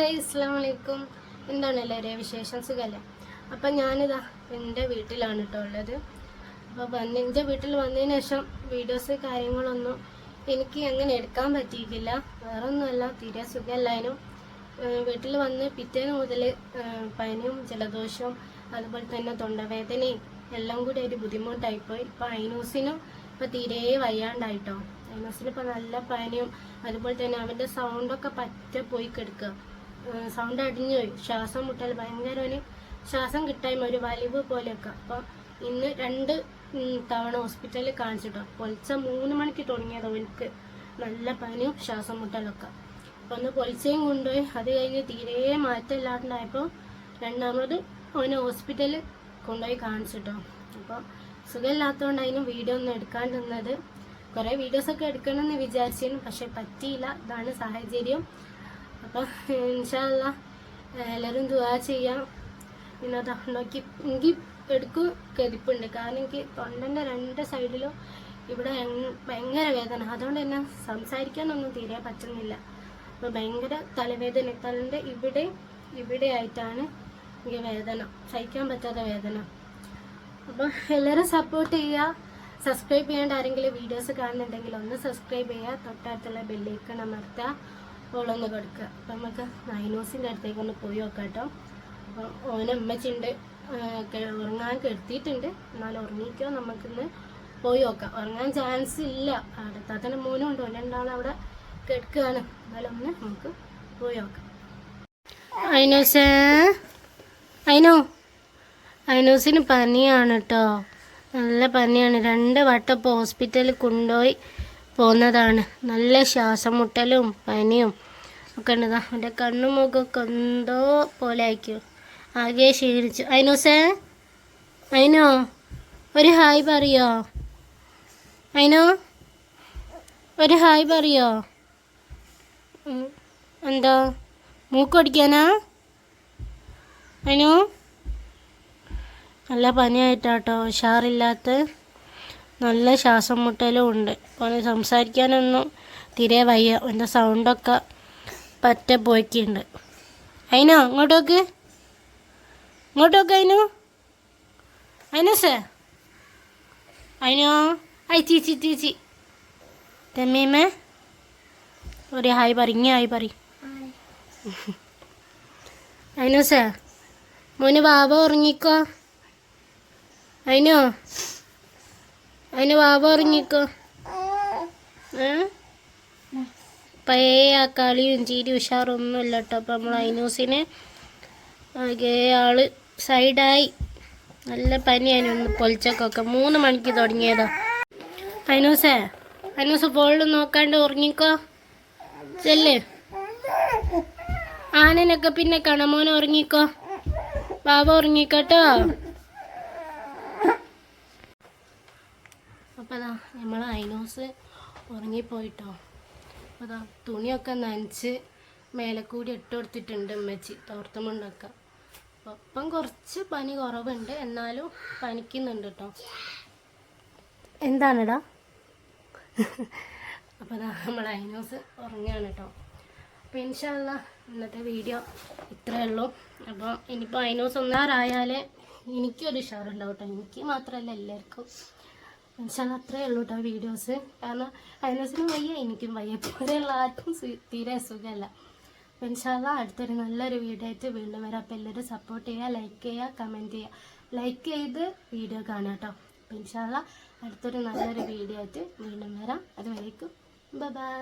Hi അസ്സലാമലൈക്കും. എന്താണ് എല്ലാവരെയും വിശേഷം? സുഖമല്ലേ? അപ്പം ഞാനിതാ എൻ്റെ വീട്ടിലാണ് കേട്ടോ ഉള്ളത്. അപ്പോൾ എൻ്റെ വീട്ടിൽ വന്നതിന് ശേഷം വീഡിയോസ് കാര്യങ്ങളൊന്നും എനിക്ക് അങ്ങനെ എടുക്കാൻ പറ്റിയിട്ടില്ല. വേറെ ഒന്നുമല്ല, തീരെ സുഖമല്ലായിരുന്നു. വീട്ടിൽ വന്ന് പിറ്റേന്ന് മുതൽ പനിയും ജലദോഷവും അതുപോലെ തന്നെ തൊണ്ടവേദനയും എല്ലാം കൂടി ഒരു ബുദ്ധിമുട്ടായിപ്പോയി. ഇപ്പോൾ ഐനൂസിനും ഇപ്പോൾ തീരെ വയ്യാണ്ടായിട്ടോ. ഐനൂസിന് ഇപ്പോൾ നല്ല പനിയും അതുപോലെ തന്നെ അവൻ്റെ സൗണ്ടൊക്കെ പറ്റ പോയി കിടക്കുക. സൗണ്ട് അടിഞ്ഞു പോയി, ശ്വാസം മുട്ടൽ ഭയങ്കര, ശ്വാസം കിട്ടായ്മ, ഒരു വലിവ് പോലെയൊക്കെ. അപ്പോൾ ഇന്ന് 2 തവണ ഹോസ്പിറ്റലിൽ കാണിച്ചിട്ടോ. പൊലിച്ച 3 മണിക്ക് തുടങ്ങിയത് അവനക്ക് നല്ല പനിയും ശ്വാസം മുട്ടലൊക്കെ. അപ്പോൾ ഒന്ന് പൊലിച്ചയും കൊണ്ടുപോയി. അത് കഴിഞ്ഞ് തീരെ മാറ്റമില്ലാണ്ടായപ്പോൾ രണ്ടാമത് അവനെ ഹോസ്പിറ്റലിൽ കൊണ്ടുപോയി കാണിച്ചിട്ടോ. അപ്പോൾ സുഖമില്ലാത്തതുകൊണ്ട് അതിന് വീഡിയോ ഒന്നും എടുക്കാണ്ടിരുന്നത്. കുറേ വീഡിയോസൊക്കെ എടുക്കണമെന്ന് വിചാരിച്ചിരുന്നു, പക്ഷെ പറ്റിയില്ല. ഇതാണ് സാഹചര്യം. അപ്പം ഇൻഷാ അല്ലാഹ് എല്ലാവരും ദുആ ചെയ്യാം. പിന്നെ അത് നോക്കി എനിക്ക് എടുക്കും കെതിപ്പുണ്ട്. കാരണം എനിക്ക് തൊണ്ടൻ്റെ 2 സൈഡിലും ഇവിടെ ഭയങ്കര വേദന. അതുകൊണ്ട് തന്നെ സംസാരിക്കാനൊന്നും തീരെ പറ്റുന്നില്ല. അപ്പോൾ ഭയങ്കര തലവേദന, തലൻ്റെ ഇവിടെ ആയിട്ടാണ് എനിക്ക് വേദന, സഹിക്കാൻ പറ്റാത്ത വേദന. അപ്പോൾ എല്ലാവരും സപ്പോർട്ട് ചെയ്യുക. സബ്സ്ക്രൈബ് ചെയ്യാണ്ട് ആരെങ്കിലും വീഡിയോസ് കാണുന്നുണ്ടെങ്കിൽ ഒന്ന് സബ്സ്ക്രൈബ് ചെയ്യുക. തൊട്ടടുത്തുള്ള ബെല്ലൈക്കൺ അമർത്തുക, ഓളൊന്ന് കൊടുക്കുക. അപ്പം നമുക്ക് ഐനൂസിൻ്റെ അടുത്തേക്ക് ഒന്ന് പോയി നോക്കാം കേട്ടോ. അപ്പോൾ ഓനെ ഉമ്മച്ചിണ്ട്, ഉറങ്ങാൻ കെടുത്തിയിട്ടുണ്ട്. എന്നാലും ഉറങ്ങിക്കോ, നമുക്കിന്ന് പോയി നോക്കാം. ഉറങ്ങാൻ ചാൻസ് ഇല്ല. അടുത്താത്തന്നെ മോനും ഉണ്ട്, ഓനുണ്ടാവും അവിടെ കിടക്കുകയാണ്. എന്നാലും ഒന്ന് നമുക്ക് പോയി നോക്കാം. ഐനൂസിന് പനിയാണ് കേട്ടോ, നല്ല പനിയാണ്. 2 വട്ടം ഇപ്പോൾ ഹോസ്പിറ്റലിൽ കൊണ്ടുപോയി പോകുന്നതാണ്. നല്ല ശ്വാസം മുട്ടലും പനിയും ഒക്കെ ഉണ്ട്. എൻ്റെ കണ്ണും മുഖമൊക്കെ എന്തോ പോലെ ആയിരിക്കും, ആകെ ക്ഷീണിച്ചു. ഐനോ ഒരു ഹായ് പറയോ? ഐനോ ഒരു ഹായ് പറയോ? എന്താ മൂക്കൊടിക്കാനാ? ഐനോ നല്ല പനിയായിട്ടാട്ടോ, ഉഷാറില്ലാത്ത നല്ല ശ്വാസം മുട്ടലും ഉണ്ട്. അപ്പോൾ സംസാരിക്കാനൊന്നും തീരെ വയ്യ. എൻ്റെ സൗണ്ടൊക്കെ പറ്റ പോയിക്കുണ്ട്. ഐനോ ഇങ്ങോട്ടോക്ക് ഐനോ ഐ ചീച്ചി തെമ്മീമ്മേ ഒരു ഹായ് പറ, ഹായ് പറ. ഐനൂസേ മോന് ബാബ ഉറങ്ങിക്കോ. അതിനോ ബാബ ഉറങ്ങിക്കോ. പഴയ ആ കളിയും ചീരി ഉഷാറൊന്നുമില്ല കേട്ടോ. അപ്പം നമ്മൾ ഐനൂസിന് ആകെ ആള് സൈഡായി. നല്ല പനിയാണ്. ഒന്ന് പൊലിച്ചക്കൊക്കെ 3 മണിക്ക് തുടങ്ങിയതാ. ഐനൂസ് ഫോണിൽ നോക്കാണ്ട് ഉറങ്ങിക്കോ. ചെല്ല്, ആനനൊക്കെ പിന്നെ കാണാം. മോനെ ഉറങ്ങിക്കോ, ബാബ ഉറങ്ങിക്കോട്ടോ. അപ്പോൾ അതാ നമ്മൾ ഐനൂസ് ഉറങ്ങിപ്പോയിട്ടോ. അപ്പോൾ അതാ തുണിയൊക്കെ നനച്ച് മേലെക്കൂടി ഇട്ട് കൊടുത്തിട്ടുണ്ട് ഉമ്മച്ചി, തോർത്തുമുണ്ടൊക്കെ. അപ്പോൾ ഇപ്പം കുറച്ച് പനി കുറവുണ്ട്, എന്നാലും പനിക്കുന്നുണ്ട് കേട്ടോ. എന്താണെടാ? അപ്പോൾ അതാ നമ്മൾ ഐനൂസ് ഉറങ്ങുകയാണ് കേട്ടോ. അപ്പോൾ ഇൻഷാ അല്ലാഹ് ഇന്നത്തെ വീഡിയോ ഇത്രയേ ഉള്ളൂ. അപ്പോൾ ഇനിയിപ്പോൾ ഐനൂസ് ഒന്നാറായാലേ എനിക്കൊരു ഉഷാറുണ്ടാവും കേട്ടോ. എനിക്ക് മാത്രമല്ല, എല്ലാവർക്കും. ഇൻഷാ അല്ലാഹ് അത്രയേ ഉള്ളൂ കേട്ടോ വീഡിയോസ്. കാരണം ഐനൂസിനും വയ്യ, എനിക്കും വയ്യ, ഇപ്പോഴെയുള്ള ആർക്കും തീരെ സുഖമല്ല. അപ്പോൾ ഇൻഷാ അല്ലാഹ് അടുത്തൊരു നല്ലൊരു വീഡിയോ ആയിട്ട് വീണ്ടും വരാം. അപ്പോൾ എല്ലാവരും സപ്പോർട്ട് ചെയ്യുക, ലൈക്ക് ചെയ്യുക, കമൻറ്റ് ചെയ്യുക. ലൈക്ക് ചെയ്ത് വീഡിയോ കാണാം കേട്ടോ. അപ്പോൾ ഇൻഷാ അല്ലാഹ് അടുത്തൊരു നല്ലൊരു വീഡിയോ ആയിട്ട് വീണ്ടും വരാം. അതുവരേക്കും ബൈ.